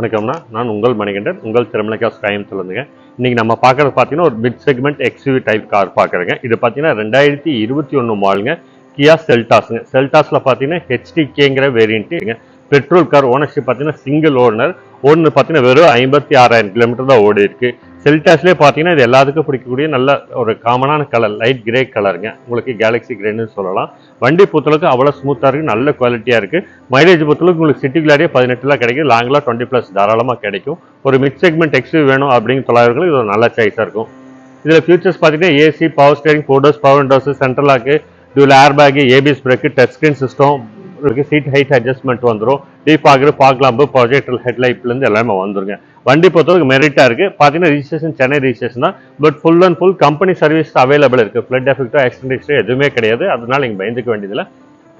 வணக்கம்னா நான் உங்கள் மணிகண்டன் உங்கள் திருமலைக்கா கோயம்புத்தூர்லேருந்துங்க. இன்னைக்கு நம்ம பார்க்கறது பார்த்தீங்கன்னா ஒரு mid segment XUV type car பார்க்குறேங்க. இது பார்த்தீங்கன்னா 2021 மாடலுங்க. கியா செல்டாஸுங்க. செல்டாஸில் பார்த்தீங்கன்னா HTKங்கிற வேரியண்ட்டுங்க. Petrol car. ஓனர்ஷிப் பார்த்தீங்கன்னா சிங்கிள் ஓனர். ஒன்று பார்த்தீங்கன்னா வெறும் 56,000 கிலோமீட்டர் தான் ஓடி இருக்கு. செல்டாஸ்லேயே பார்த்தீங்கன்னா இது எல்லாத்துக்கும் பிடிக்கக்கூடிய நல்ல ஒரு காமனான கலர் லைட் கிரே கலருங்க. உங்களுக்கு கேலக்ஸி கிரேன்னு சொல்லலாம். வண்டி பொறுத்தளவுக்கு அவ்வளோ ஸ்மூத்தாக இருக்குது, நல்ல குவாலிட்டியாக இருக்குது. மைலேஜ் பொறுத்தளவுக்கு உங்களுக்கு சிட்டிக்குள்ளாரியே 18 கிடைக்கும், லாங்கில் 20+ தாராளமாக கிடைக்கும். ஒரு மிட் செக்மெண்ட் எக்ஸ்யூவி வேணும் அப்படிங்கிற தொழிலாளர்களுக்கு இது ஒரு நல்ல சாய்ஸாக இருக்கும். இதில் ஃபியூச்சர்ஸ் பார்த்தீங்கன்னா AC, power steering, 4 doors power windows, central lock, dual air bag, ABS brake, touch screen system, seat height adjustment வந்துடும். டீஃபாகர், ஃபாக் லாம்பு, ப்ரொஜெக்டர் ஹெட்லைட்லேருந்து எல்லாமே வந்துருங்க. வண்டி பொறுத்தவரைக்கும் மெரிட்டா இருக்கு. பார்த்தீங்கன்னா ரிஜிஸ்ட்ரேஷன் சென்னை ரிஜிஸ்ட்ரேஷன் தான். But full and full company service available இருக்கு. ஃபிளட் எஃபெக்டோ ஆக்சிடென்ட் ஹிஸ்ட்ரி எதுவுமே கிடையாது. அதனால நீங்க பயந்துக்க வேண்டியதில்லை.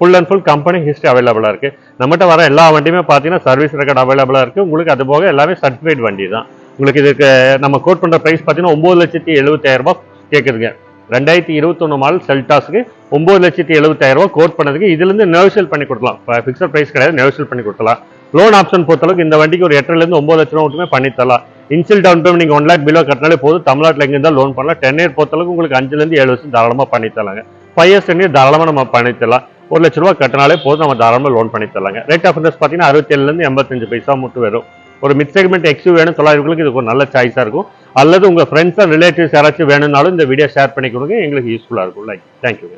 Full and full company history அவைலபிளா இருக்கு. நம்மகிட்ட வர எல்லா வண்டியுமே பார்த்தீங்கன்னா சர்வீஸ் ரெக்கார்ட் அவைலபிளா இருக்கு. உங்களுக்கு அது போக எல்லாமே சர்டிஃபைட் வண்டி தான். உங்களுக்கு இதுக்கு நம்ம கோட் பண்ற பிரைஸ் பார்த்தீங்கன்னா 9,70,000 கேட்குதுங்க. 2021 மாடல் செல்டாஸ்க்கு 9,70,000 கோட் பண்ணதுக்கு இதுல இருந்து நெகோஷியேட் பண்ணி கொடுக்கலாம். ஃபிக்ஸட் பிரைஸ் கிடையாது, நெகோஷியேட் பண்ணி கொடுக்கலாம். லோன் ஆப்ஷன் பொறுத்தளவுக்கு இந்த வண்டிக்கு ஒரு 8 இருந்து 9 லட்சம் மட்டுமே பண்ணி தரலாம். இன்சியல் டவுன் பேமெண்ட் நீங்க 1 lakh பிலோ கட்டினாலே போதும். தமிழ்நாட்டில் எங்க இருந்தாலும் லோன் பண்ணலாம். 10 இயர் பொறுத்தளவுக்கு உங்களுக்கு 5 இருந்து 7 வருஷம் தாராளமா பண்ணி தரலாங்க. 5 இயர்ஸ் 10 இயர் தாராளமா நம்ம பண்ணி தரலாம். 1 லட்ச ரூபாய் கட்டினாலே போதும், நம்ம தாராளமா லோன் பண்ணி தரலாங்க. ரேட் ஆஃப் இன்ட்ரெஸ்ட் பார்த்தீங்கன்னா 67 இருந்து 85 பைசா மட்டும் வரும். ஒரு மிட் செக்மெண்ட் எக்ஸ்யூவி வேணும் தொழிலாளர்களுக்கு இது ஒரு நல்ல சாய்ஸா இருக்கும். அல்லது உங்க ஃப்ரெண்ட்ஸ் அண்ட் ரிலேட்டிவ்ஸ் யாராச்சும் வேணும்னாலும் இந்த வீடியோ ஷேர் பண்ணி கொடுங்க, எங்களுக்கு யூஸ்ஃபுல்லா இருக்கும். தேங்க்யூங்க.